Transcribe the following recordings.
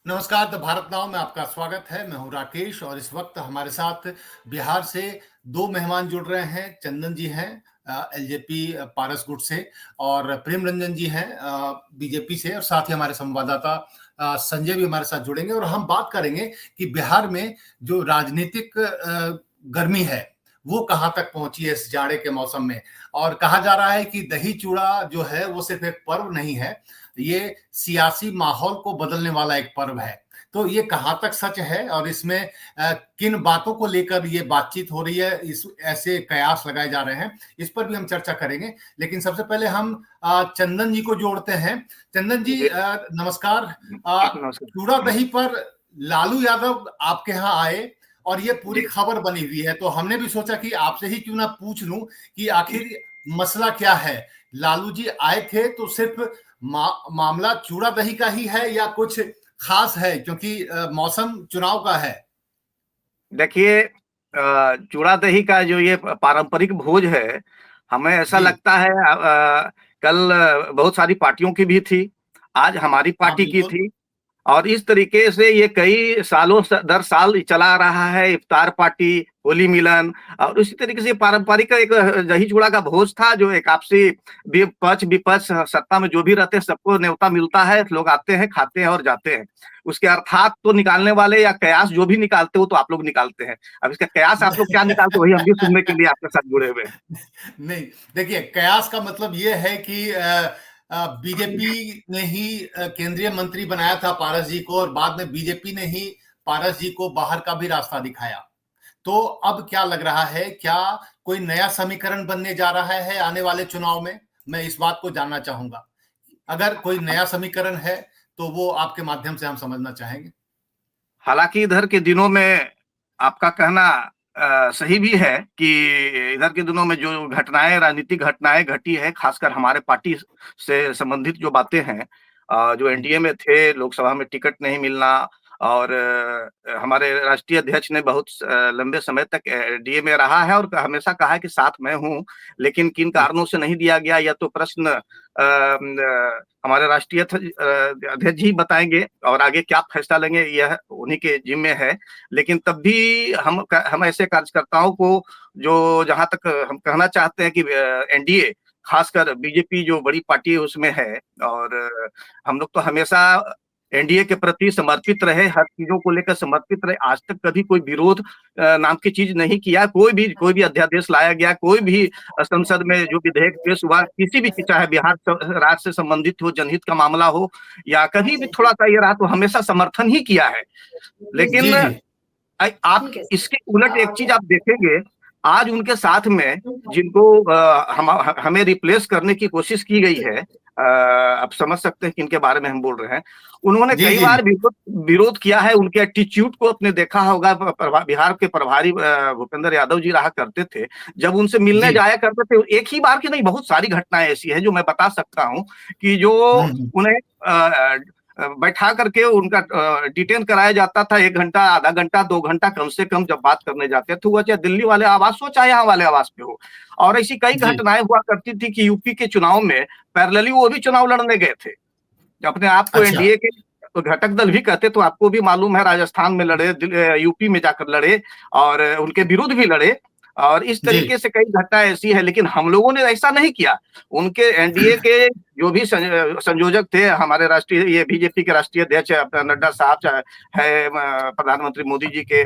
नमस्कार। द भारत नाव में आपका स्वागत है। मैं हूं राकेश और इस वक्त हमारे साथ बिहार से दो मेहमान जुड़ रहे हैं। चंदन जी हैं एलजेपी पारस गुट से, और प्रेम रंजन जी हैं बीजेपी से, और साथ ही हमारे संवाददाता संजय भी हमारे साथ जुड़ेंगे। और हम बात करेंगे कि बिहार में जो राजनीतिक गर्मी है वो कहाँ तक पहुंची है इस जाड़े के मौसम में। और कहा जा रहा है कि दही चूड़ा जो है वो सिर्फ एक पर्व नहीं है, ये सियासी माहौल को बदलने वाला एक पर्व है। तो ये कहाँ तक सच है और इसमें किन बातों को लेकर ये बातचीत हो रही है, इस ऐसे कयास लगाए जा रहे हैं, इस पर भी हम चर्चा करेंगे। लेकिन सबसे पहले हम चंदन जी को जोड़ते हैं। चंदन जी नमस्कार। नमस्कार। चूड़ा दही पर लालू यादव आपके यहाँ आए और ये पूरी जी। खबर बनी हुई है, तो हमने भी सोचा कि आपसे ही क्यों ना पूछ लूं कि आखिर मसला क्या है। लालू जी आए थे तो सिर्फ मामला चूड़ा दही का ही है या कुछ खास है, क्योंकि मौसम चुनाव का है। देखिए, चूड़ा दही का जो ये पारंपरिक भोज है, हमें ऐसा जी। लगता है कल बहुत सारी पार्टियों की भी थी, आज हमारी हाँ, पार्टी की बिल्कुल। थी। और इस तरीके से ये कई सालों से दर साल चला आ रहा है, इफ्तार पार्टी, होली मिलन। और उसी तरीके से पारंपरिक एक दही चूड़ा का भोज था, जो एक आपसी पक्ष विपक्ष सत्ता में जो भी रहते हैं सबको न्योता मिलता है, लोग आते हैं, खाते हैं और जाते हैं। उसके अर्थात तो निकालने वाले या कयास जो भी निकालते हो तो आप लोग निकालते हैं। अब इसका कयास आप लोग क्या निकालते हो वही हम भी सुनने के लिए आपके साथ जुड़े हुए हैं। नहीं, देखिए कयास का मतलब ये है कि बीजेपी ने ही केंद्रीय मंत्री बनाया था पारस जी को, और बाद में बीजेपी ने ही पारस जी को बाहर का भी रास्ता दिखाया। तो अब क्या लग रहा है, क्या कोई नया समीकरण बनने जा रहा है आने वाले चुनाव में? मैं इस बात को जानना चाहूंगा। अगर कोई नया समीकरण है तो वो आपके माध्यम से हम समझना चाहेंगे। हालाँकि इधर के दिनों में आपका कहना सही भी है कि इधर के दिनों में जो घटनाएँ, राजनीतिक घटनाएँ घटी है, खासकर हमारे पार्टी से संबंधित जो बातें हैं, जो एनडीए में थे, लोकसभा में टिकट नहीं मिलना। और हमारे राष्ट्रीय अध्यक्ष ने बहुत लंबे समय तक एनडीए में रहा है और हमेशा कहा है कि साथ मैं हूँ, लेकिन किन जी। कारणों से नहीं दिया गया, यह तो प्रश्न हमारे राष्ट्रीय अध्यक्ष जी बताएँगे और आगे क्या फैसला लेंगे यह उन्हीं के जिम्मे है। लेकिन तब भी हम ऐसे कार्यकर्ताओं को, जो जहाँ तक हम कहना चाहते हैं कि एनडीए, खासकर बीजेपी जो बड़ी पार्टी है उसमें है। और हम लोग तो हमेशा एनडीए के प्रति समर्पित रहे, हर चीज़ों को लेकर समर्पित रहे। आज तक कभी कोई विरोध नाम की चीज़ नहीं किया। कोई भी अध्यादेश लाया गया, कोई भी संसद में जो विधेयक पेश हुआ, किसी भी चाहे बिहार राज्य से संबंधित हो, जनहित का मामला हो या कभी भी थोड़ा-सा ये रहा तो हमेशा समर्थन ही किया है। लेकिन जी। जी। आप इसके उलट एक चीज़ आप देखेंगे, आज उनके साथ में जिनको हमें रिप्लेस करने की कोशिश की गई है, आप समझ सकते हैं किनके बारे में हम बोल रहे हैं। उन्होंने जी। कई जी। बार विरोध किया है, उनके एटीट्यूड को आपने देखा होगा। बिहार के प्रभारी भूपेंद्र यादव जी रहा करते थे। जब उनसे मिलने जी। जाया करते थे, एक ही बार की नहीं, बहुत सारी घटनाएँ ऐसी हैं जो मैं बता सकता हूँ कि जो हम्म। उन्हें बैठा करके उनका डिटेन कराया जाता था। 1 घंटा, आधा घंटा, 2 घंटा कम से कम जब बात करने जाते थे, वो चाहे दिल्ली वाले आवास हो, चाहे यहाँ वाले आवास पे हो। और ऐसी कई जी। घटनाएँ हुआ करती थी कि यूपी के चुनाव में पैरेलली वो भी चुनाव लड़ने गए थे। अपने आप को अच्छा। एनडीए के घटक दल भी कहते, तो आपको भी मालूम है, राजस्थान में लड़े, यूपी में जाकर लड़े और उनके विरुद्ध भी लड़े। और इस जी। तरीके से कई घटनाएँ ऐसी हैं, लेकिन हम लोगों ने ऐसा नहीं किया। उनके एनडीए के जो भी संयोजक थे, हमारे राष्ट्रीय ये बीजेपी के राष्ट्रीय अध्यक्ष अपना नड्डा साहब है, प्रधानमंत्री मोदी जी के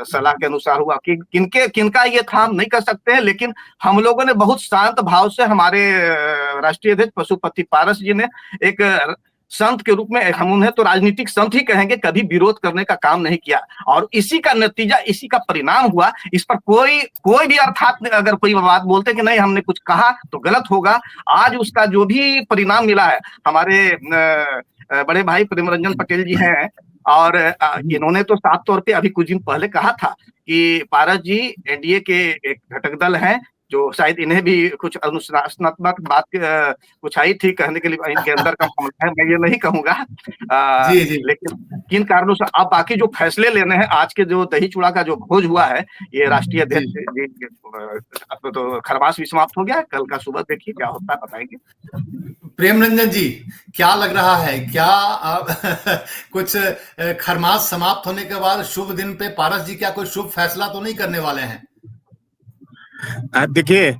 सलाह के अनुसार हुआ कि किनका ये था हम नहीं कह सकते हैं, लेकिन हम लोगों ने बहुत शांत भाव से, हमारे राष्ट्रीय अध्यक्ष पशुपति पारस जी ने एक संत के रूप में, हम उन्हें तो राजनीतिक संत ही कहेंगे, कभी विरोध करने का काम नहीं किया। और इसी का नतीजा, इसी का परिणाम हुआ। इस पर कोई कोई भी अर्थात अगर कोई बात बोलते कि नहीं हमने कुछ कहा तो गलत होगा। आज उसका जो भी परिणाम मिला है, हमारे बड़े भाई प्रेम रंजन पटेल जी हैं, और जी। इन्होंने तो साफ तौर पे अभी कुछ दिन पहले कहा था कि पारस जी एनडीए के एक घटक दल हैं, जो शायद इन्हें भी कुछ अनुशासनात्मक बात कुछ आई थी कहने के लिए, इनके अंदर का मामला है, मैं ये नहीं कहूँगा। जी। जी। लेकिन किन कारणों से अब बाकी जो फैसले लेने हैं, आज के जो दही चूड़ा का जो भोज हुआ है, ये राष्ट्रीय जी। अध्यक्ष जी अब तो खरमास भी समाप्त हो गया है, कल का सुबह देखिए क्या होता है बताएँगे। प्रेम रंजन जी, क्या लग रहा है, क्या कुछ खरमास समाप्त होने के बाद शुभ दिन पे पारस जी क्या कोई शुभ फैसला तो नहीं करने वाले हैं? देखिए,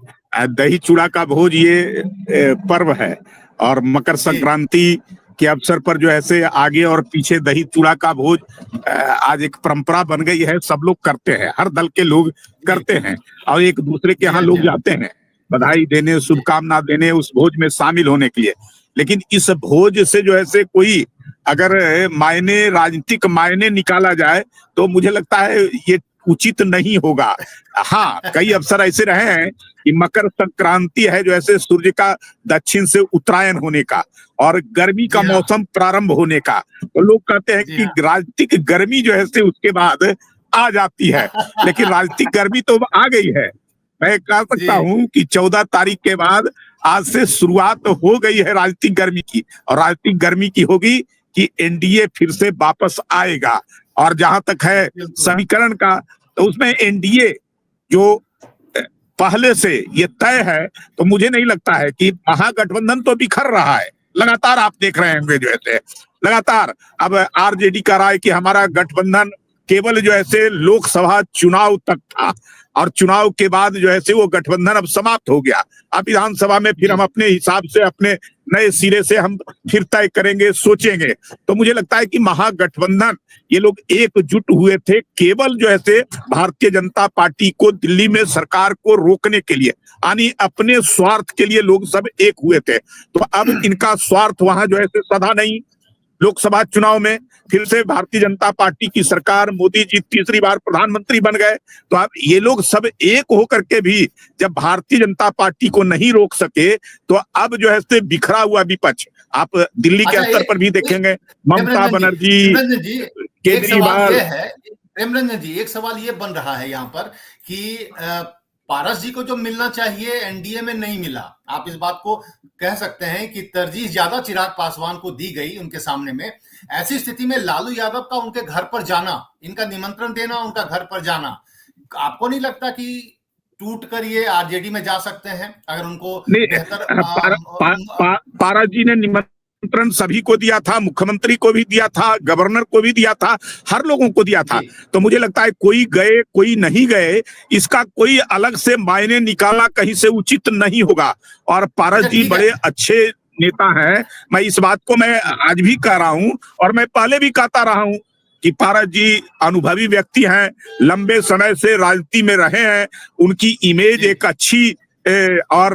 दही चूड़ा का भोज ये पर्व है, और मकर संक्रांति के अवसर पर जो ऐसे आगे और पीछे दही चूड़ा का भोज आज एक परंपरा बन गई है। सब लोग करते हैं, हर दल के लोग करते हैं, और एक दूसरे के यहाँ लोग जाते हैं बधाई देने, शुभकामना देने, उस भोज में शामिल होने के लिए। लेकिन इस भोज से जो है कोई अगर मायने, राजनीतिक मायने निकाला जाए तो मुझे लगता है ये उचित नहीं होगा। हाँ, कई अवसर ऐसे रहे हैं कि मकर संक्रांति है जो ऐसे सूर्य का दक्षिण से उत्तरायण होने का और गर्मी का मौसम प्रारंभ होने का, तो लोग कहते हैं कि राजनीतिक गर्मी जो है उसके बाद आ जाती है। लेकिन राजनीतिक गर्मी तो आ गई है। मैं कह सकता हूं कि 14 तारीख के बाद आज से शुरुआत हो गई है राजनीतिक गर्मी की, और राजनीतिक गर्मी की होगी कि एनडीए फिर से वापस आएगा। और जहां तक है समीकरण का, तो उसमें एनडीए जो पहले से ये तय है, तो मुझे नहीं लगता है कि महागठबंधन तो बिखर रहा है। लगातार आप देख रहे होंगे जो है लगातार अब आरजेडी का राय कि हमारा गठबंधन केवल जो है लोकसभा चुनाव तक था, और चुनाव के बाद जो है वो गठबंधन अब समाप्त हो गया। अब विधानसभा में फिर हम अपने हिसाब से, अपने नए सिरे से हम फिर तय करेंगे, सोचेंगे। तो मुझे लगता है कि महागठबंधन ये लोग एकजुट हुए थे केवल जो है भारतीय जनता पार्टी को दिल्ली में सरकार को रोकने के लिए, यानी अपने स्वार्थ के लिए लोग सब एक हुए थे। तो अब इनका स्वार्थ वहां जो है सधा नहीं। लोकसभा चुनाव में फिर से भारतीय जनता पार्टी की सरकार, मोदी जी तीसरी बार प्रधानमंत्री बन गए, तो अब ये लोग सब एक होकर के भी जब भारतीय जनता पार्टी को नहीं रोक सके, तो अब जो है बिखरा हुआ विपक्ष आप दिल्ली के स्तर पर भी देखेंगे, ममता बनर्जी, केजरीवाल। प्रेमरंजन जी, एक सवाल ये बन रहा है यहाँ पर कि पारस जी को जो मिलना चाहिए एनडीए में नहीं मिला। आप इस बात को कह सकते हैं कि तरजीह ज्यादा चिराग पासवान को दी गई उनके सामने में। ऐसी स्थिति में लालू यादव का उनके घर पर जाना, इनका निमंत्रण देना, उनका घर पर जाना, आपको नहीं लगता कि टूट कर ये आरजेडी में जा सकते हैं अगर उनको बेहतर? पारस जी ने निमंत्रण सभी को दिया था, मुख्यमंत्री को भी दिया था, गवर्नर को भी दिया था, हर लोगों को दिया था। तो मुझे लगता है कोई गए कोई नहीं गए, इसका कोई अलग से मायने निकालना कहीं से उचित नहीं होगा। और पारस जी बड़े अच्छे नेता हैं, मैं इस बात को मैं आज भी कह रहा हूं, और मैं पहले भी कहता रहा हूं कि पारस जी अनुभवी व्यक्ति हैं, लंबे समय से राजनीति में रहे हैं, उनकी इमेज एक अच्छी और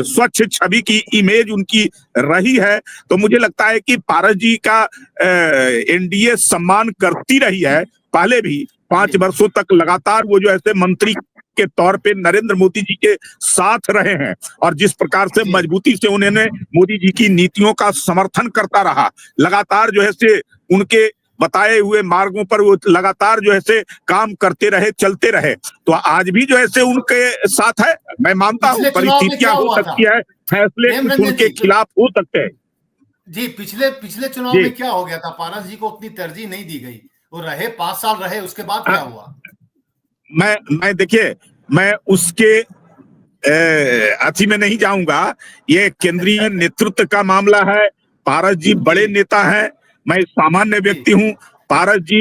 स्वच्छ छवि की इमेज उनकी रही है। तो मुझे लगता है कि पारस जी का एनडीए सम्मान करती रही है। पहले भी 5 वर्षों तक लगातार वो जो ऐसे मंत्री के तौर पे नरेंद्र मोदी जी के साथ रहे हैं, और जिस प्रकार से मजबूती से उन्होंने मोदी जी की नीतियों का समर्थन करता रहा, लगातार जो है उनके बताए हुए मार्गों पर वो लगातार जो है काम करते रहे, चलते रहे। तो आज भी जो है उनके साथ है। मैं मानता हूँ परिस्थितियां हो सकती है, फैसले उनके खिलाफ हो सकते हैं। जी, पिछले चुनाव में क्या हो गया था? पारस जी को उतनी तरजीह नहीं दी गई, वो रहे 5 साल रहे, उसके बाद क्या हुआ? मैं देखिए, मैं उसके अथी में नहीं जाऊंगा, ये केंद्रीय नेतृत्व का मामला है। पारस जी बड़े नेता हैं, मैं सामान्य व्यक्ति हूं। पारस जी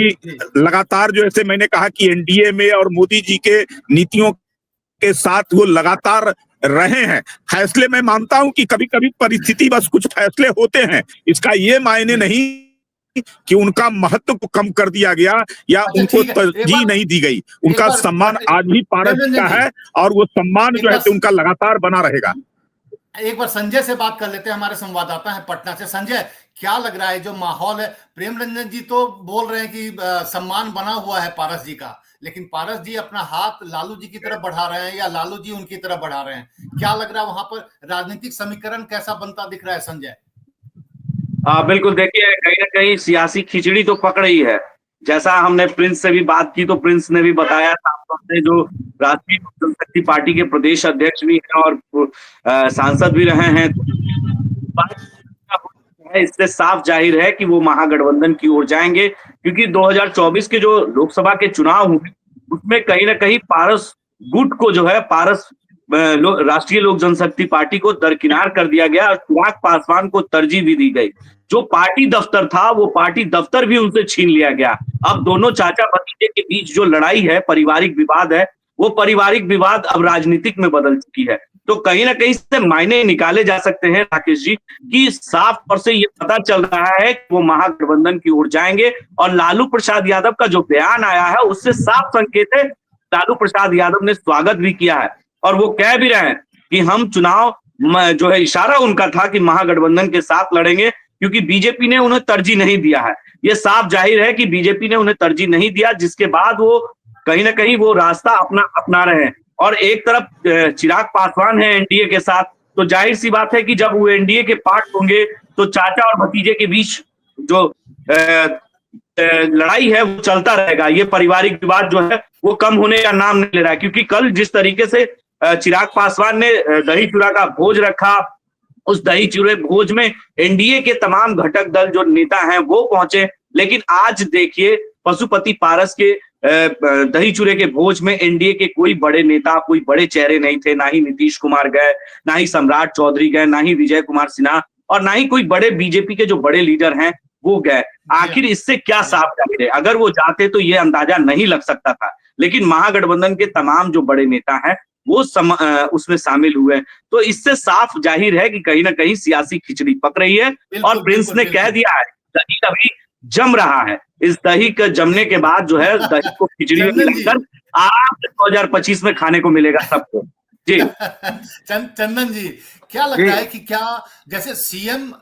लगातार जो ऐसे मैंने कहा कि एनडीए में और मोदी जी के नीतियों के साथ वो लगातार रहे हैं। फैसले मैं मानता हूं कि कभी कभी परिस्थिति बस कुछ फैसले होते हैं, इसका ये मायने नहीं कि उनका महत्व को कम कर दिया गया या उनको तरजीह नहीं दी गई। उनका सम्मान आज भी पारस का है, और वो सम्मान जो है उनका लगातार बना रहेगा। एक बार संजय से बात कर लेते हैं, हमारे संवाददाता हैं पटना से। संजय, क्या लग रहा है जो माहौल है? प्रेम रंजन जी तो बोल रहे हैं कि सम्मान बना हुआ है पारस जी का, लेकिन पारस जी अपना हाथ लालू जी की तरफ बढ़ा रहे हैं या लालू जी उनकी तरफ बढ़ा रहे हैं? क्या लग रहा है वहां पर राजनीतिक समीकरण कैसा बनता दिख रहा है संजय? बिल्कुल, देखिए कहीं ना कहीं सियासी खिचड़ी तो पक रही है। जैसा हमने प्रिंस से भी बात की, तो प्रिंस ने भी बताया था, जो राष्ट्रीय जनशक्ति पार्टी के प्रदेश अध्यक्ष भी हैं और सांसद भी रहे हैं, इससे साफ जाहिर है कि वो महागठबंधन की ओर जाएंगे, क्योंकि 2024 के जो लोकसभा के चुनाव हुए उसमें कहीं ना कहीं पारस गुट को जो है, पारस राष्ट्रीय लोक जनशक्ति पार्टी को दरकिनार कर दिया गया और चिराग पासवान को तरजीह भी दी गई। जो पार्टी दफ्तर था वो पार्टी दफ्तर भी उनसे छीन लिया गया। अब दोनों चाचा भतीजे के बीच जो लड़ाई है, पारिवारिक विवाद है, वो पारिवारिक विवाद अब राजनीतिक में बदल चुकी है। तो कहीं ना कहीं से मायने निकाले जा सकते हैं राकेश जी कि साफ तौर से ये पता चल रहा है कि वो महागठबंधन की ओर जाएंगे। और लालू प्रसाद यादव का जो बयान आया है उससे साफ संकेत है, लालू प्रसाद यादव ने स्वागत भी किया है और वो कह भी रहे हैं कि हम चुनाव जो है, इशारा उनका था कि महागठबंधन के साथ लड़ेंगे क्योंकि बीजेपी ने उन्हें तरजीह नहीं दिया है। ये साफ जाहिर है कि बीजेपी ने उन्हें तरजीह नहीं दिया, जिसके बाद वो कहीं ना कहीं वो रास्ता अपना रहे हैं। और एक तरफ चिराग पासवान है एनडीए के साथ, तो जाहिर सी बात है कि जब वो एनडीए के पार्ट होंगे तो चाचा और भतीजे के बीच जो लड़ाई है वो चलता रहेगा। ये पारिवारिक विवाद जो है वो कम होने का नाम नहीं ले रहा है, क्योंकि कल जिस तरीके से चिराग पासवान ने दही चूड़ा का भोज रखा, उस दही चूड़े भोज में एनडीए के तमाम घटक दल जो नेता हैं वो पहुंचे। लेकिन आज देखिए पशुपति पारस के दही चूड़े के भोज में एनडीए के कोई बड़े नेता, कोई बड़े चेहरे नहीं थे। ना ही नीतीश कुमार गए, ना ही सम्राट चौधरी गए, ना ही विजय कुमार सिन्हा, और ना ही कोई बड़े बीजेपी के जो बड़े लीडर हैं वो गए। आखिर इससे क्या साफ जाहिर है? अगर वो जाते तो ये अंदाजा नहीं लग सकता था, लेकिन महागठबंधन के तमाम जो बड़े नेता हैं वो उसमें शामिल हुए। तो इससे साफ जाहिर है कि कहीं ना कहीं सियासी खिचड़ी पक रही है। और प्रिंस ने कह दिया है दही अभी जम रहा है, इस दही के जमने के बाद जो है दही को खिचड़ी में मिलाकर आराम से 2025 में खाने को मिलेगा सबको। जी चंदन जी, क्या लगता है कि क्या जैसे सीएम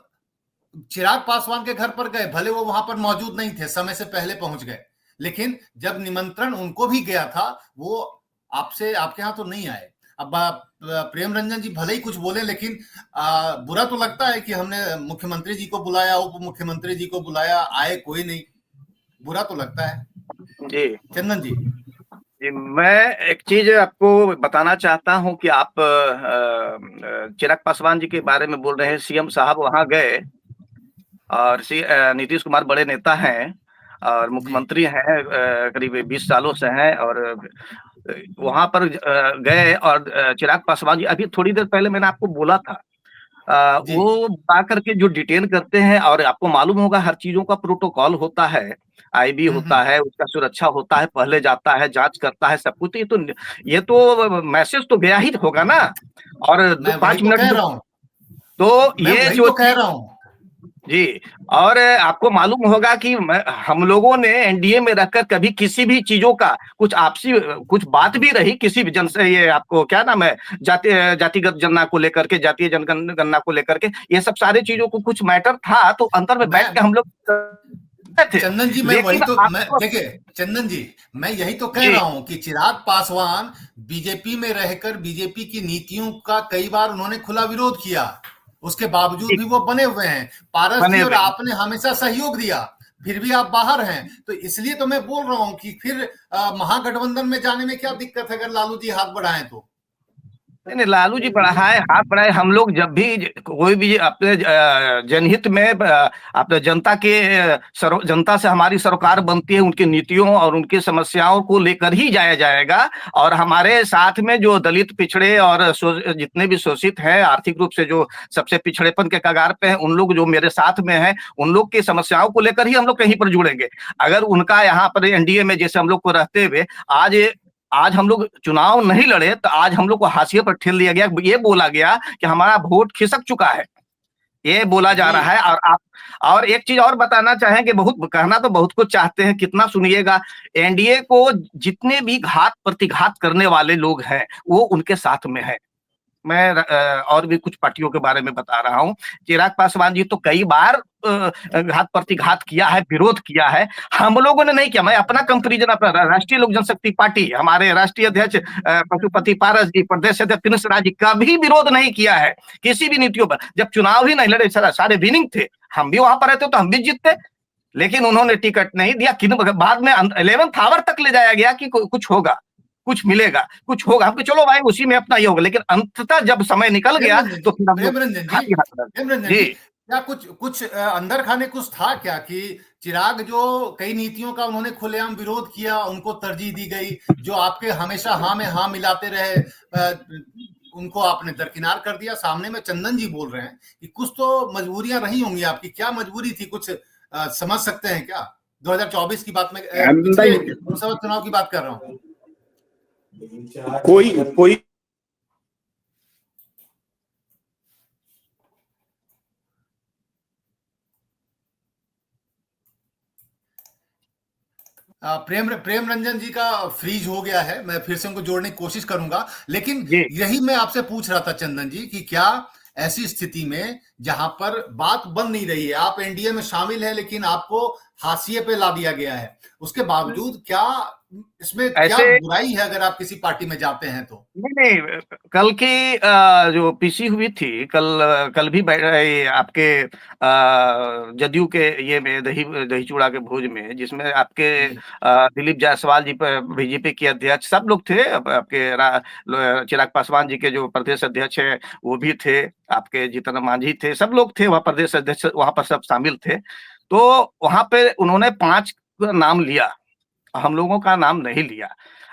चिराग पासवान के घर पर गए, भले वो वहां पर मौजूद नहीं थे, समय से पहले पहुंच गए, लेकिन जब निमंत्रण उनको भी गया था वो आपके यहाँ तो नहीं आए। अब प्रेम रंजन जी भले ही कुछ बोले, लेकिन बुरा तो लगता है कि हमने मुख्यमंत्री जी को बुलाया, उप मुख्यमंत्री जी को बुलाया, आए कोई नहीं, बुरा तो लगता है। जी चंदन जी, मैं एक चीज आपको बताना चाहता हूं कि आप चिराग पासवान जी के बारे में बोल रहे हैं। सीएम साहब वहां गए और नीतीश कुमार बड़े नेता हैं और मुख्यमंत्री हैं, करीब 20 सालों से हैं, और वहां पर गए। और चिराग पासवान जी, अभी थोड़ी देर पहले मैंने आपको बोला था, वो आकर के जो डिटेन करते हैं, और आपको मालूम होगा हर चीजों का प्रोटोकॉल होता है, आईबी होता है, उसका सुरक्षा होता है, पहले जाता है, जांच करता है, सब कुछ। ये तो मैसेज तो गया ही होगा ना। और 5 मिनट तो ये जो कह रहा हूँ जी। और आपको मालूम होगा कि हम लोगों ने एनडीए में रहकर कभी किसी भी चीजों का कुछ आपसी कुछ बात भी रही किसी भी जन से, ये आपको क्या नाम है, जातिगत जनगणना को लेकर के, जातीय जनगणना को लेकर के, ये सब सारी चीजों को कुछ मैटर था तो अंतर में बैठ के हम लोग थे। चंदन जी, मैं वही तो देखिए चंदन जी, मैं यही तो कह रहा हूं कि चिराग पासवान बीजेपी में रहकर बीजेपी की नीतियों का कई बार उन्होंने खुला विरोध किया, उसके बावजूद भी वो बने हुए हैं। पारस जी और आपने हमेशा सहयोग दिया, फिर भी आप बाहर हैं। तो इसलिए तो मैं बोल रहा हूं कि फिर महागठबंधन में जाने में क्या दिक्कत है अगर लालू जी हाथ बढ़ाएं तो? नहीं, लालू जी बढ़ाए, हाथ बढ़ाए, हम लोग जब भी कोई भी अपने जनहित में अपने जनता से हमारी सरकार बनती है, उनकी नीतियों और उनकी समस्याओं को लेकर ही जाया जाएगा। और हमारे साथ में जो दलित, पिछड़े और जितने भी शोषित हैं, आर्थिक रूप से जो सबसे पिछड़ेपन के कगार पे हैं, उन लोग जो मेरे साथ में हैं, उन लोग की समस्याओं को लेकर ही हम लोग कहीं पर जुड़ेंगे। अगर उनका यहाँ पर एनडीए में जैसे हम लोग को रहते हुए आज हम लोग चुनाव नहीं लड़े तो आज हम लोग को हाशिए पर ठेल दिया गया, ये बोला गया कि हमारा वोट खिसक चुका है, ये बोला जा रहा है। और एक चीज और बताना चाहेंगे, बहुत कहना तो बहुत कुछ चाहते हैं, कितना सुनिएगा। एनडीए को जितने भी घात प्रतिघात करने वाले लोग हैं वो उनके साथ में है। मैं और भी कुछ पार्टियों के बारे में बता रहा हूं। चिराग पासवान जी तो कई बार घात प्रतिघात किया है, विरोध किया है, हम लोगों ने नहीं किया। मैं अपना कंपैरिजन, अपना राष्ट्रीय लोक जनशक्ति पार्टी, हमारे राष्ट्रीय अध्यक्ष पशुपति पारस जी, प्रदेश अध्यक्ष प्रिंस राज जी, कभी विरोध नहीं किया है किसी भी नीतियों पर। जब चुनाव ही नहीं लड़े, सारे विनिंग थे, हम भी वहां पर रहते तो हम भी जीतते, लेकिन उन्होंने टिकट नहीं दिया। बाद में 11th आवर तक ले जाया गया कि कुछ होगा, कुछ मिलेगा, कुछ होगा, हमको चलो भाई उसी में अपना ये होगा। लेकिन अंततः जब समय निकल गया तो फिर क्या कुछ अंदर खाने कुछ था क्या कि चिराग जो कई नीतियों का उन्होंने खुलेआम विरोध किया, उनको तरजीह दी गई, जो आपके हमेशा हाँ में हाँ मिलाते रहे, उनको आपने दरकिनार कर दिया। सामने में चंदन जी बोल रहे हैं कि कुछ तो मजबूरियां रही होंगी आपकी। क्या मजबूरी थी, कुछ समझ सकते हैं क्या? 2024 की बात में, पिछले लोकसभा चुनाव की बात कर रहा हूँ। कोई प्रेम रंजन जी का फ्रीज हो गया है, मैं फिर से उनको जोड़ने की कोशिश करूंगा। लेकिन जी यही मैं आपसे पूछ रहा था चंदन जी कि क्या ऐसी स्थिति में जहां पर बात बन नहीं रही है, आप एनडीए में शामिल है लेकिन आपको हाशिए पे ला दिया गया है, उसके बावजूद क्या इसमें क्या ऐसे बुराई है अगर आप किसी पार्टी में जाते हैं तो? नहीं, कल की जो पीसी हुई थी, कल भी आपके जदयू के ये में दही चूड़ा के भोज में, जिसमें आपके जी दिलीप जायसवाल जी पर बीजेपी के अध्यक्ष सब लोग थे, आपके चिराग पासवान जी के जो प्रदेश अध्यक्ष है वो भी थे, आपके जीतन मांझी थे, सब लोग थे वहाँ, प्रदेश अध्यक्ष वहाँ पर सब शामिल थे। तो वहां पे उन्होंने 5 नाम लिया, हम लोगों का नाम नहीं लिया।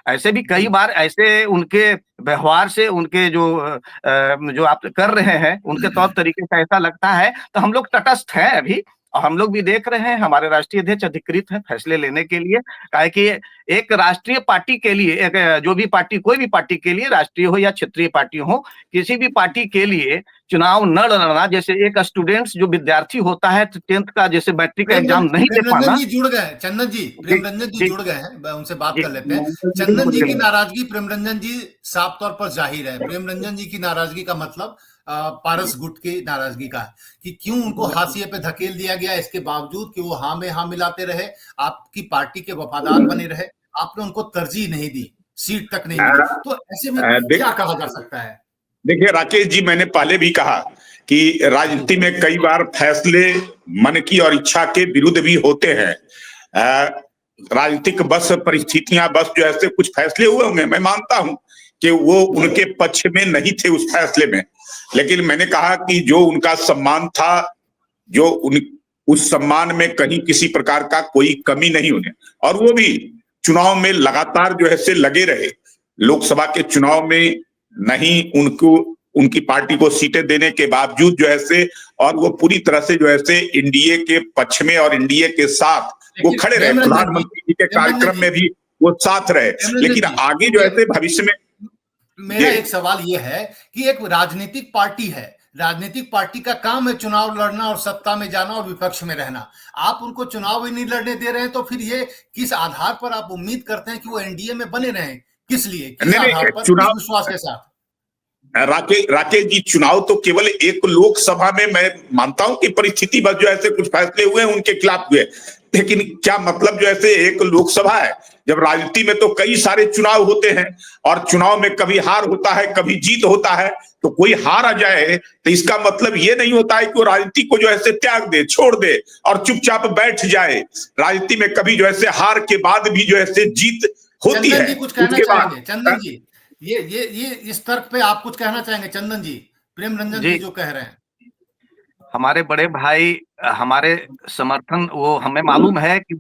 ऐसे भी कई जी बार ऐसे उनके व्यवहार से, उनके जो आप कर रहे हैं, उनके तौर तरीके से ऐसा लगता है, तो हम लोग तटस्थ हैं अभी, और हम लोग भी देख रहे हैं, हमारे राष्ट्रीय अध्यक्ष अधिकृत हैं फैसले लेने के लिए। काहे कि एक राष्ट्रीय पार्टी के लिए, एक जो भी पार्टी, कोई भी पार्टी के लिए, राष्ट्रीय हो या क्षेत्रीय पार्टी हो, किसी भी पार्टी के लिए चुनाव न लड़ना, जैसे एक स्टूडेंट्स जो विद्यार्थी होता है 10th का, जैसे मैट्रिक का एग्जाम नहीं दे प्रेम रंजन पाना। जी जुड़ गए हैं, चंदन जी, प्रेम रंजन जी जी जुड़ गए हैं, उनसे बात जी कर लेते हैं। चंदन बिल्कुल जी की बिल्कुल। नाराजगी प्रेम रंजन जी साफ तौर पर जाहिर है। प्रेम रंजन जी की नाराजगी का मतलब पारस गुट की नाराजगी का है कि क्यों उनको हाशिए पे धकेल दिया गया, इसके बावजूद कि वो हाँ में हाँ मिलाते रहे, आपकी पार्टी के वफादार बने रहे, आपने उनको तरजीह नहीं दी, सीट तक नहीं मिली। तो ऐसे में क्या कहा जा सकता है? देखिए राकेश जी, मैंने पहले भी कहा कि राजनीति में कई बार फैसले मन की और इच्छा के विरुद्ध भी होते हैं। राजनीतिक बस परिस्थितियां, बस जो ऐसे कुछ फैसले हुए होंगे, मैं मानता हूं कि वो उनके पक्ष में नहीं थे उस फैसले में, लेकिन मैंने कहा कि जो उनका सम्मान था, जो उस सम्मान में कहीं किसी प्रकार का कोई कमी नहीं होने, और वो भी चुनाव में लगातार जो है से लगे रहे। लोकसभा के चुनाव में नहीं उनको, उनकी पार्टी को सीटें देने के बावजूद जो है से, और वो पूरी तरह से जो है से एनडीए के पक्ष में और एनडीए के साथ वो खड़े रहे। प्रधानमंत्री जी के कार्यक्रम में भी वो साथ रहे, लेकिन आगे जो है भविष्य में मेरा एक सवाल ये है कि एक राजनीतिक पार्टी है, राजनीतिक पार्टी का काम है चुनाव लड़ना और सत्ता में जाना और विपक्ष में रहना। आप उनको चुनाव ही नहीं लड़ने दे रहे हैं, तो फिर ये किस आधार पर आप उम्मीद करते हैं कि वो एनडीए में बने रहें? किस लिए, किस आधार पर, किस विश्वास के साथ? राकेश जी, चुनाव तो केवल एक लोकसभा में, मैं मानता हूं कि परिस्थिति बस जो ऐसे कुछ फैसले हुए उनके खिलाफ हुए, लेकिन क्या मतलब जो ऐसे एक लोकसभा है? जब राजनीति में तो कई सारे चुनाव होते हैं, और चुनाव में कभी हार होता है, कभी जीत होता है। तो कोई हार आ जाए तो इसका मतलब ये नहीं होता है कि वो राजनीति को जो ऐसे त्याग दे, छोड़ दे और चुपचाप बैठ जाए। राजनीति में कभी जो ऐसे हार के बाद भी जो ऐसे जीत होती है। चंदन जी कुछ कहना चाहेंगे? चंदन जी, ये इस तर्क पे आप कुछ कहना चाहेंगे? चंदन जी, प्रेम रंजन जी जो कह रहे हैं, हमारे बड़े भाई, हमारे समर्थन, वो हमें मालूम है कि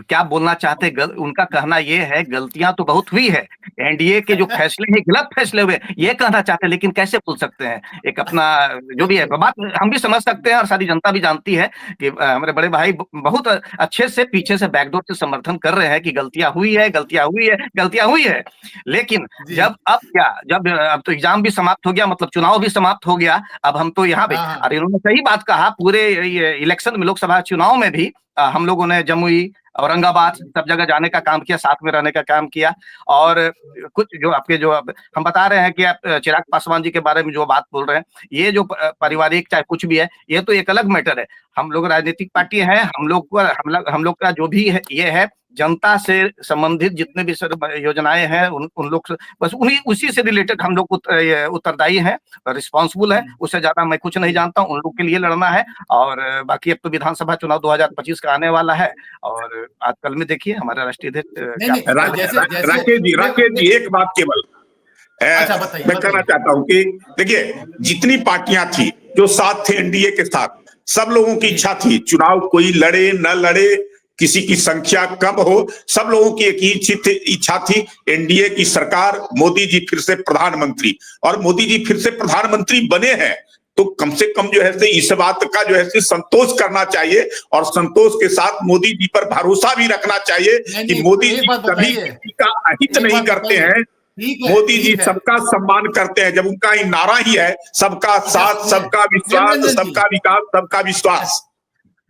क्या बोलना चाहते। उनका कहना ये है, गलतियां तो बहुत हुई है, एनडीए के जो फैसले हैं गलत फैसले हुए, ये कहना चाहते हैं, लेकिन कैसे बोल सकते हैं? एक अपना जो भी है बात हम भी समझ सकते हैं और सारी जनता भी जानती है कि हमारे बड़े भाई बहुत अच्छे से पीछे से बैकडोर से समर्थन कर रहे हैं कि गलतियां हुई है, गलतियां हुई है, गलतियां हुई है। लेकिन जब अब तो एग्जाम भी समाप्त हो गया, मतलब चुनाव भी समाप्त हो गया, अब हम तो यहाँ पे, और इन्होंने सही बात कहा, पूरे इलेक्शन में, लोकसभा चुनाव में भी हम लोगों ने जमुई, औरंगाबाद, सब जगह जाने का काम किया, साथ में रहने का काम किया। और कुछ जो आपके जो हम बता रहे हैं कि आप चिराग पासवान जी के बारे में जो बात बोल रहे हैं, ये जो पारिवारिक चाहे कुछ भी है, ये तो एक अलग मैटर है। हम लोग राजनीतिक पार्टी है, हम लोग का जो भी है ये है, जनता से संबंधित जितने भी योजनाएं हैं उन लोग बस उसी से रिलेटेड हम लोग उत्तरदायी हैं, रिस्पॉन्सिबल है। उससे ज्यादा मैं कुछ नहीं जानता हूं। उन लोग के लिए लड़ना है, और बाकी अब तो विधानसभा चुनाव 2025 का आने वाला है, और आजकल में देखिए हमारा राष्ट्रीय अध्यक्ष राकेश जी एक बात केवल मैं कहना चाहता हूं कि देखिए, जितनी पार्टियां थी जो साथ थे एनडीए के साथ, सब लोगों की इच्छा थी चुनाव कोई लड़े न लड़े, किसी की संख्या कम हो, सब लोगों की एक ही इच्छा थी, एनडीए की सरकार, मोदी जी फिर से प्रधानमंत्री। और मोदी जी फिर से प्रधानमंत्री बने हैं तो कम से कम जो है इस बात का जो है संतोष करना चाहिए और संतोष के साथ मोदी जी पर भरोसा भी रखना चाहिए कि मोदी जी कभी किसी का अहित नहीं करते हैं। मोदी जी सबका सम्मान करते हैं, जब उनका ही नारा ही है सबका साथ, सबका विश्वास, सबका विकास, सबका विश्वास।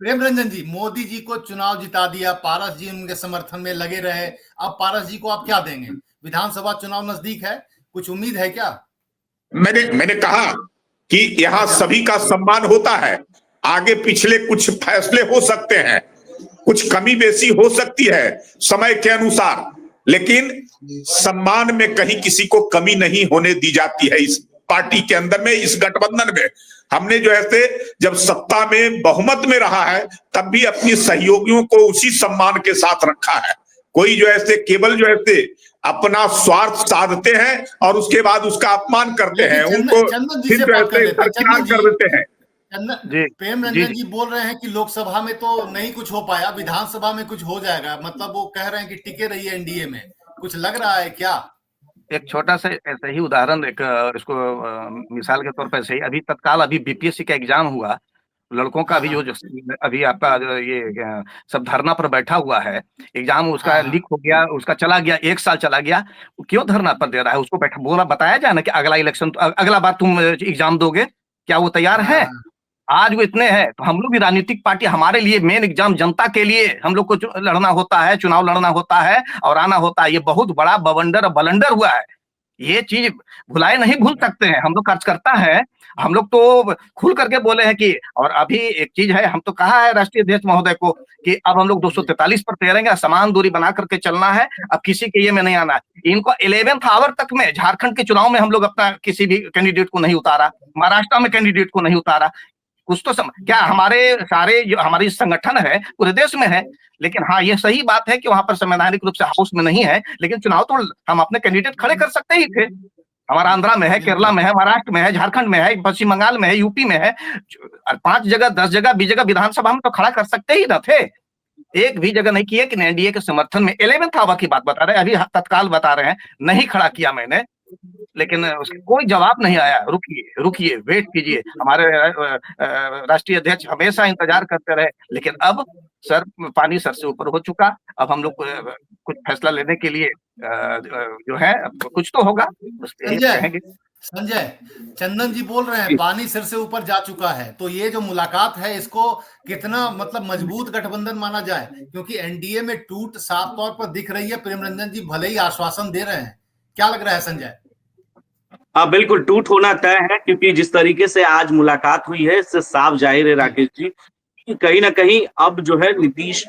प्रेम रंजन जी, मोदी जी को चुनाव जिता दिया, पारस जी उनके समर्थन में लगे रहे, अब पारस जी को आप क्या देंगे? विधानसभा चुनाव नजदीक है, कुछ उम्मीद है क्या? मैंने कहा कि यहाँ सभी का सम्मान होता है, आगे पिछले कुछ फैसले हो सकते हैं, कुछ कमी बेसी हो सकती है समय के अनुसार, लेकिन सम्मान में कहीं किसी को कमी नहीं होने दी जाती है। इस पार्टी के अंदर में, इस गठबंधन में हमने जो है जब सत्ता में बहुमत में रहा है तब भी अपनी सहयोगियों को उसी सम्मान के साथ रखा है। कोई जो है केवल जो है अपना स्वार्थ साधते हैं और उसके बाद उसका अपमान करते हैं, उनको फिर जो है दरकिनार कर देते हैं। प्रेम रंजन जी बोल रहे हैं कि लोकसभा में तो नहीं कुछ हो पाया, विधानसभा में कुछ हो जाएगा, मतलब वो कह रहे हैं कि टिके रहिए एनडीए में, कुछ लग रहा है क्या? एक छोटा सा ऐसा ही उदाहरण, एक इसको मिसाल के तौर पर सही, अभी तत्काल अभी बीपीएससी का एग्जाम हुआ, लड़कों का भी जो अभी आपका ये सब धरना पर बैठा हुआ है, एग्जाम उसका लीक हो गया, उसका चला गया, 1 साल चला गया, क्यों धरना पर दे रहा है? उसको बैठा बताया जाए ना कि अगला इलेक्शन, अगला बार तुम एग्जाम दोगे, क्या वो तैयार है? आज वो इतने हैं, तो हम लोग भी राजनीतिक पार्टी, हमारे लिए मेन एग्जाम जनता के लिए हम लोग को लड़ना होता है, चुनाव लड़ना होता है और आना होता है। ये बहुत बड़ा बवंडर हुआ है, ये चीज भुलाए नहीं भूल सकते हैं। हम लोग कार्यकर्ता है, हम लोग तो खुल करके बोले हैं कि, और अभी एक चीज है, हम तो कहा है राष्ट्रीय अध्यक्ष महोदय को कि अब हम लोग 243 पर तैरेंगे, समान दूरी बना करके चलना है, अब किसी के ये में नहीं आना है। इनको 11th आवर तक में झारखंड के चुनाव में हम लोग अपना किसी भी कैंडिडेट को नहीं उतारा, महाराष्ट्र में कैंडिडेट को नहीं उतारा, कुछ तो क्या हमारे सारे जो हमारी संगठन है पूरे देश में है, लेकिन हाँ ये सही बात है कि वहां पर संवैधानिक रूप से हाउस में नहीं है, लेकिन चुनाव तो हम अपने कैंडिडेट खड़े कर सकते ही थे। हमारा आंध्रा में है, केरला में है, महाराष्ट्र में है, झारखंड में है, पश्चिम बंगाल में है, यूपी में है, 5 जगह 10 जगह 20 जगह विधानसभा में तो खड़ा कर सकते ही न थे। एक भी जगह नहीं किया कि एनडीए के समर्थन में 11th आवर की बात बता रहे हैं, अभी तत्काल बता रहे हैं, नहीं खड़ा किया मैंने, लेकिन उसके कोई जवाब नहीं आया। रुकिए वेट कीजिए, हमारे राष्ट्रीय अध्यक्ष हमेशा इंतजार करते रहे, लेकिन अब पानी सर से ऊपर हो चुका। अब हम लोग कुछ फैसला लेने के लिए जो है कुछ तो होगा, कहेंगे। संजय, चंदन जी बोल रहे हैं पानी सिर से ऊपर जा चुका है, तो ये जो मुलाकात है इसको कितना मतलब मजबूत गठबंधन माना जाए? क्योंकि एनडीए में टूट साफ तौर पर दिख रही है। प्रेम रंजन जी भले ही आश्वासन दे रहे हैं, क्या लग रहा है संजय? हाँ बिल्कुल, टूट होना तय है, क्योंकि जिस तरीके से आज मुलाकात हुई है इससे साफ जाहिर है राकेश जी कि कहीं ना कहीं अब जो है नीतीश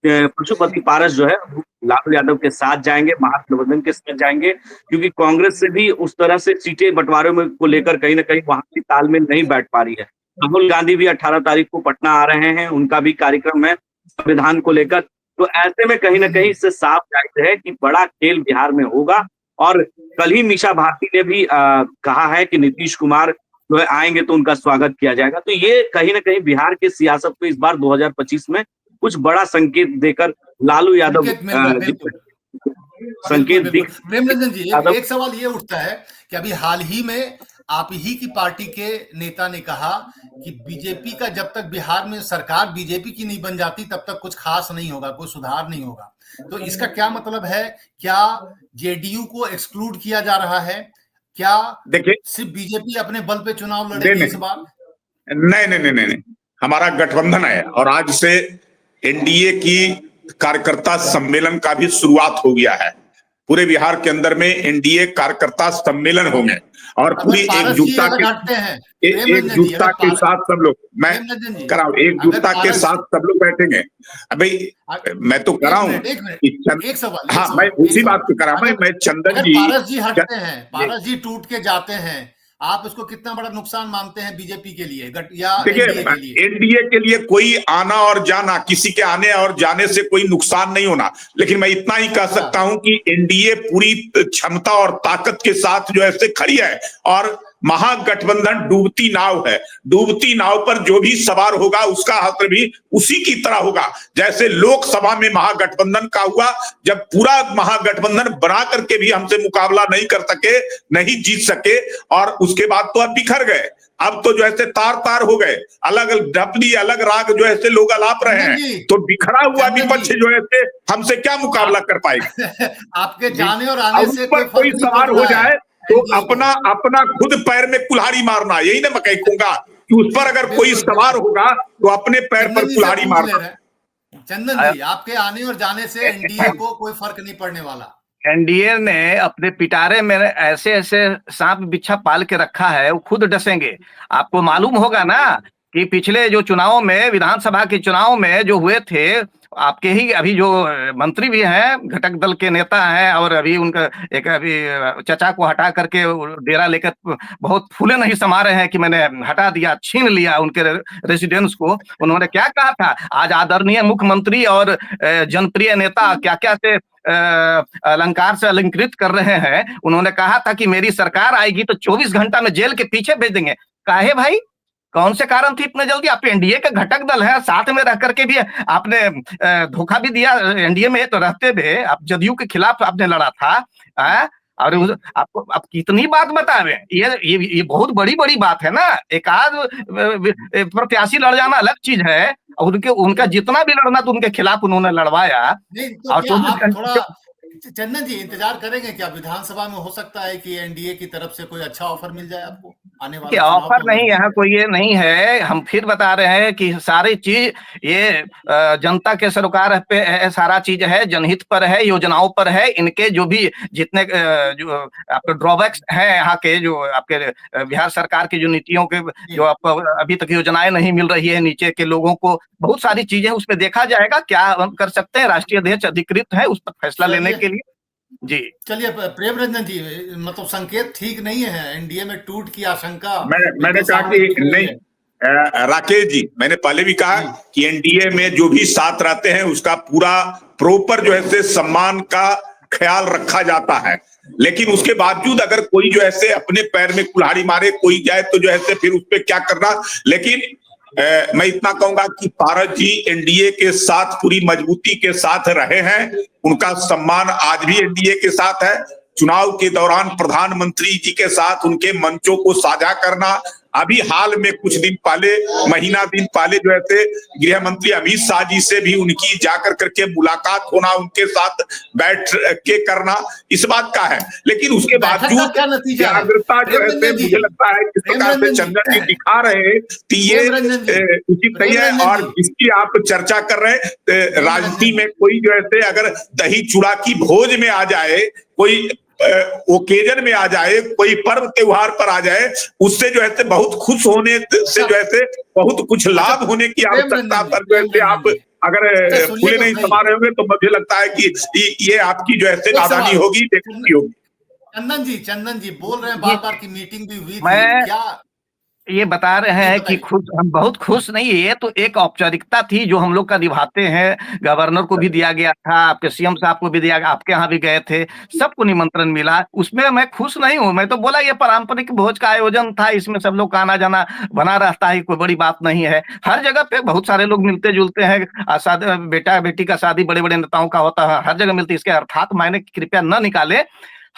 पशुपति पारस जो है लालू यादव के साथ जाएंगे, महागठबंधन के साथ जाएंगे, क्योंकि कांग्रेस से भी उस तरह से सीटें बंटवारे में को लेकर कहीं ना कहीं वहां की तालमेल नहीं बैठ पा रही है। राहुल गांधी भी 18 तारीख को पटना आ रहे हैं, उनका भी कार्यक्रम है संविधान को लेकर, तो ऐसे में कहीं ना कहीं इससे साफ जाहिर है कि बड़ा खेल बिहार में होगा। और कल ही मीसा भारती ने भी कहा है कि नीतीश कुमार जो है आएंगे तो उनका स्वागत किया जाएगा। तो ये कहीं ना कहीं बिहार के सियासत को इस बार 2025 में कुछ बड़ा संकेत देकर लालू यादव संकेत। प्रेम रंजन जी, एक सवाल ये उठता है कि अभी हाल ही में आप ही की पार्टी के नेता ने कहा कि बीजेपी का जब तक बिहार में सरकार बीजेपी की नहीं बन जाती तब तक कुछ खास नहीं होगा, कोई सुधार नहीं होगा। तो इसका क्या मतलब है? क्या जेडीयू को एक्सक्लूड किया जा रहा है? क्या देखिए सिर्फ बीजेपी अपने बल पे चुनाव लड़ेगी इस बार? नहीं, हमारा गठबंधन है और आज से एनडीए की कार्यकर्ता सम्मेलन का भी शुरुआत हो गया है। पूरे बिहार के अंदर में एनडीए कार्यकर्ता सम्मेलन होंगे और पूरी एकजुटता के साथ सब लोग, मैं कराऊं एकजुटता के साथ सब लोग बैठेंगे। भाई मैं तो कराऊं, एक सवाल, हाँ मैं उसी बात पे करा, मैं चंदन जी, पारस जी हटते हैं, पारस जी टूट के जाते हैं, आप इसको कितना बड़ा नुकसान मानते हैं बीजेपी के लिए या एनडीए के लिए? कोई आना और जाना, किसी के आने और जाने से कोई नुकसान नहीं होना, लेकिन मैं इतना ही कह सकता हूं कि एनडीए पूरी क्षमता और ताकत के साथ जो है खड़ी है और महागठबंधन डूबती नाव है। डूबती नाव पर जो भी सवार होगा उसका हश्र भी उसी की तरह होगा। जैसे लोकसभा में महागठबंधन का हुआ, जब पूरा महागठबंधन बना करके भी हमसे मुकाबला नहीं कर सके, नहीं जीत सके, और उसके बाद तो अब बिखर गए। अब तो जो है तार तार हो गए, अलग ढपली अलग राग जो है लोग अलाप रहे हैं। तो बिखरा हुआ विपक्ष जो है हमसे क्या मुकाबला कर पाएगा? आपके जाने और आने से कोई सवार हो जाए तो अपना अपना खुद पैर में कुल्हाड़ी मारना, यही ना मैं कहूंगा कि उस पर अगर कोई सवार होगा तो अपने पैर पर कुल्हाड़ी मारना। चंदन जी, आपके आने और जाने से एनडीए को कोई फर्क नहीं पड़ने वाला। एनडीए ने अपने पिटारे में ऐसे ऐसे सांप बिच्छा पाल के रखा है, वो खुद डसेंगे। आपको मालूम होगा ना कि पिछले जो चुनाव में, विधानसभा के चुनाव में जो हुए थे, आपके ही अभी जो मंत्री भी हैं, घटक दल के नेता हैं, और अभी उनका एक अभी चचा को हटा करके डेरा लेकर बहुत फूले नहीं समा रहे हैं कि मैंने हटा दिया, छीन लिया उनके रेसिडेंस को। उन्होंने क्या कहा था? आज आदरणीय मुख्यमंत्री और जनप्रिय नेता क्या क्या से अलंकार से अलंकृत कर रहे हैं। उन्होंने कहा था कि मेरी सरकार आएगी तो 24 घंटा में जेल के पीछे भेज देंगे। काहे भाई? कौन से कारण थी इतने जल्दी? आप एनडीए का घटक दल है, साथ में रह करके भी आपने धोखा भी दिया। एनडीए में तो रहते हुए आप जदयू के खिलाफ आपने लड़ा था, और आपको आप कितनी बात बता रहे हैं? ये बहुत बड़ी बड़ी बात है ना। एक आध प्रत्याशी लड़ जाना अलग चीज है, उनका जितना भी लड़ना तो उनके खिलाफ उन्होंने लड़वाया। और थोड़ा चंदन जी इंतजार करेंगे क्या? विधानसभा में हो सकता है कि एनडीए की तरफ से कोई अच्छा ऑफर मिल जाए आपको आने वाले ऑफर नहीं, यहाँ कोई ये नहीं है। हम फिर बता रहे हैं कि सारी चीज ये जनता के सरोकार पे है, सारा चीज है, जनहित पर है, योजनाओं पर है। इनके जो भी जितने जो आपके ड्रॉबैक्स हैं यहाँ के, जो आपके बिहार सरकार की जो नीतियों के जो आपको अभी तक योजनाएं नहीं मिल रही है नीचे के लोगों को, बहुत सारी चीजें उसमें देखा जाएगा क्या कर सकते हैं। राष्ट्रीय अध्यक्ष अधिकृत है उस पर फैसला लेने के लिए। जी चलिए प्रेम रंजन जी, मतलब संकेत ठीक नहीं है, एनडीए में टूट की आशंका। मैंने कहा कि नहीं राकेश जी, मैंने पहले भी कहा कि एनडीए में जो भी साथ रहते हैं उसका पूरा प्रॉपर जो है सम्मान का ख्याल रखा जाता है। लेकिन उसके बावजूद अगर कोई जो है अपने पैर में कुल्हाड़ी मारे कोई जाए तो जो है फिर उस पर क्या करना। लेकिन मैं इतना कहूंगा कि पारस जी एनडीए के साथ पूरी मजबूती के साथ रहे हैं, उनका सम्मान आज भी एनडीए के साथ है। चुनाव के दौरान प्रधानमंत्री जी के साथ उनके मंचों को साझा करना, अभी हाल में कुछ दिन पहले, महीना दिन पहले जो है गृह मंत्री अमित शाह जी से भी उनकी जाकर करके मुलाकात होना, उनके साथ बैठ के करना, इस बात का है। लेकिन उसके बावजूद जागरूकता जो है मुझे लगता है किस प्रकार से चंदन जी दिखा रहे हैं कि ये उचित नहीं है। और जिसकी आप चर्चा कर रहे हैं, राजनीति में कोई जो है अगर दही चूड़ा की भोज में आ जाए, कोई ओकेजन में आ जाए, कोई पर्व त्योहार पर आ जाए, उससे जो है बहुत खुश होने से जो है बहुत कुछ लाभ होने की आवश्यकता पर जो है आप अगर फूले नहीं समा रहे होंगे तो मुझे लगता है कि ये आपकी जो है नादानी होगी, बेवकूफी होगी। चंदन जी बोल रहे हैं बार बार की मीटिंग भी हुई थी, क्या ये बता रहे हैं कि खुश, हम बहुत खुश नहीं है। ये तो एक औपचारिकता थी जो हम लोग का निभाते हैं। गवर्नर को भी दिया गया था, आपके सीएम साहब को भी दिया गया, आपके यहाँ भी गए थे, सबको निमंत्रण मिला, उसमें मैं खुश नहीं हूँ। मैं तो बोला ये पारंपरिक भोज का आयोजन था, इसमें सब लोग का आना जाना बना रहता है, कोई बड़ी बात नहीं है। हर जगह पे बहुत सारे लोग मिलते जुलते हैं, बेटा बेटी का शादी बड़े बड़े नेताओं का होता है, हर जगह मिलती है। इसके अर्थात मायने कृपया न निकाले।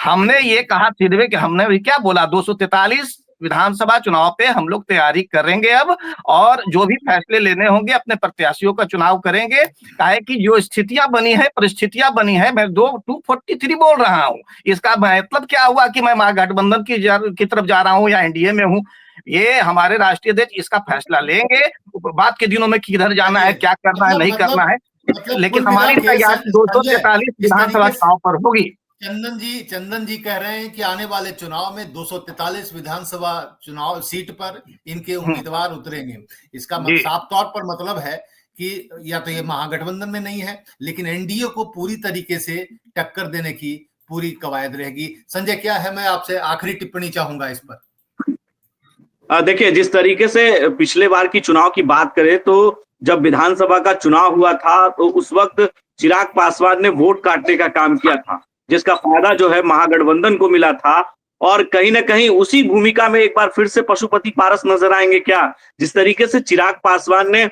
हमने ये कहा सीधे कि हमने भी क्या बोला, 243 विधानसभा चुनाव पे हम लोग तैयारी करेंगे अब, और जो भी फैसले लेने होंगे अपने प्रत्याशियों का चुनाव करेंगे। काहे कि जो स्थितियां बनी है, परिस्थितियां बनी है, मैं 243 बोल रहा हूँ, इसका मतलब क्या हुआ कि मैं महागठबंधन की तरफ जा रहा हूँ या एनडीए में हूँ? ये हमारे राष्ट्रीय अध्यक्ष इसका फैसला लेंगे, बाद के दिनों में किधर जाना है, क्या करना है, नहीं करना है। लेकिन हमारी तैयारी 243 विधानसभा चुनाव पर होगी। चंदन जी कह रहे हैं कि आने वाले चुनाव में 243 विधानसभा चुनाव सीट पर इनके उम्मीदवार उतरेंगे। इसका साफ तौर पर मतलब है कि या तो ये महागठबंधन में नहीं है, लेकिन एनडीए को पूरी तरीके से टक्कर देने की पूरी कवायद रहेगी। संजय क्या है, मैं आपसे आखिरी टिप्पणी चाहूंगा इस पर। देखिए, जिस तरीके से पिछले बार की चुनाव की बात करें तो जब विधानसभा का चुनाव हुआ था तो उस वक्त चिराग पासवान ने वोट काटने का काम किया था, जिसका फायदा जो है महागठबंधन को मिला था। और कहीं ना कहीं उसी भूमिका में एक बार फिर से पशुपति पारस नजर आएंगे क्या? जिस तरीके से चिराग पासवान ने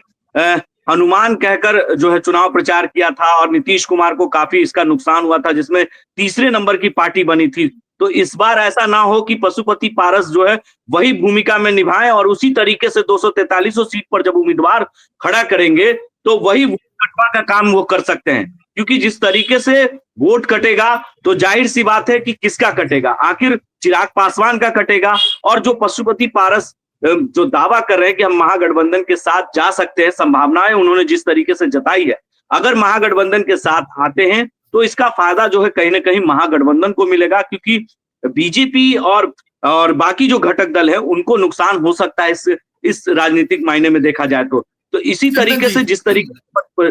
हनुमान कहकर जो है चुनाव प्रचार किया था और नीतीश कुमार को काफी इसका नुकसान हुआ था, जिसमें तीसरे नंबर की पार्टी बनी थी। तो इस बार ऐसा ना हो कि पशुपति पारस जो है वही भूमिका में निभाएं और उसी तरीके से 243 सीट पर जब उम्मीदवार खड़ा करेंगे तो वही वोट कटवा का काम वो कर सकते हैं। क्योंकि जिस तरीके से वोट कटेगा तो जाहिर सी बात है कि किसका कटेगा, आखिर चिराग पासवान का कटेगा। और जो पशुपति पारस जो दावा कर रहे हैं कि हम महागठबंधन के साथ जा सकते हैं, संभावनाएं उन्होंने जिस तरीके से जताई है, अगर महागठबंधन के साथ आते हैं तो इसका फायदा जो है कहीं ना कहीं महागठबंधन को मिलेगा, क्योंकि बीजेपी और बाकी जो घटक दल है उनको नुकसान हो सकता है इस राजनीतिक मायने में देखा जाए तो इसी तरीके से जिस तरीके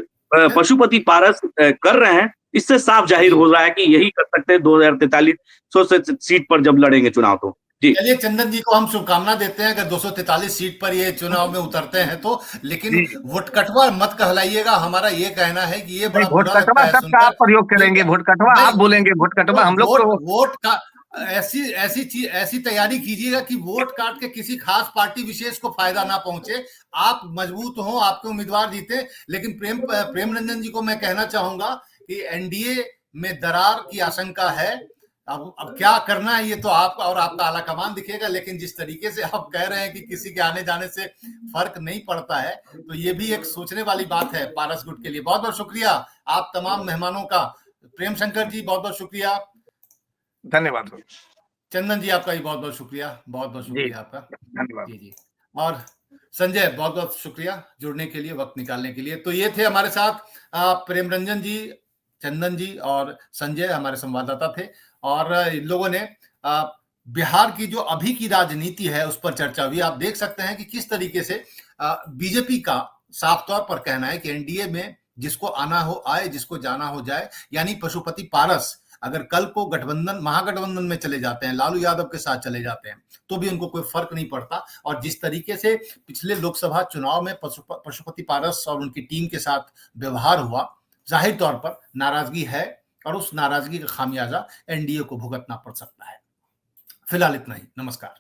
पशुपति पारस कर रहे हैं, इससे साफ जाहिर हो रहा है कि यही कर सकते हैं 2043 सीट पर जब लड़ेंगे चुनाव। तो चलिए चंदन जी को हम शुभकामना देते हैं अगर 243 सीट पर ये चुनाव में उतरते हैं तो, लेकिन वोट कटवा मत कहलाइएगा। हमारा ये कहना है कि ये बड़ा वोट कटवा शब्द आप प्रयोग करेंगे, वोट कटवा आप बोलेंगे, वोट कटवा हम लोग तो वोट का ऐसी तैयारी कीजिएगा कि वोट काट के किसी खास पार्टी विशेष को फायदा ना पहुंचे, आप मजबूत हो, आपके उम्मीदवार जीते। लेकिन प्रेम रंजन जी को मैं कहना चाहूंगा कि एनडीए में दरार की आशंका है। अब क्या करना है ये तो आप और आपका आला कमान दिखेगा, लेकिन जिस तरीके से आप कह रहे हैं कि किसी के आने जाने से फर्क नहीं पड़ता है, तो ये भी एक सोचने वाली बात है पारस गुट के लिए। बहुत बहुत शुक्रिया आप तमाम मेहमानों का। प्रेम शंकर जी बहुत बहुत शुक्रिया, धन्यवाद। चंदन जी आपका भी बहुत बहुत शुक्रिया, बहुत बहुत शुक्रिया आपका, धन्यवाद जी। और संजय बहुत बहुत शुक्रिया जुड़ने के लिए, वक्त निकालने के लिए। तो ये थे हमारे साथ प्रेम रंजन जी, चंदन जी और संजय हमारे संवाददाता थे। और इन लोगों ने बिहार की जो अभी की राजनीति है उस पर चर्चा हुई। आप देख सकते हैं कि किस तरीके से बीजेपी का साफ तौर पर कहना है कि एनडीए में जिसको आना हो आए, जिसको जाना हो जाए। यानी पशुपति पारस अगर कल को महागठबंधन में चले जाते हैं, लालू यादव के साथ चले जाते हैं, तो भी उनको कोई फर्क नहीं पड़ता। और जिस तरीके से पिछले लोकसभा चुनाव में पशुपति पारस और उनकी टीम के साथ व्यवहार हुआ, जाहिर तौर पर नाराजगी है और उस नाराजगी का खामियाजा एनडीए को भुगतना पड़ सकता है। फिलहाल इतना ही, नमस्कार।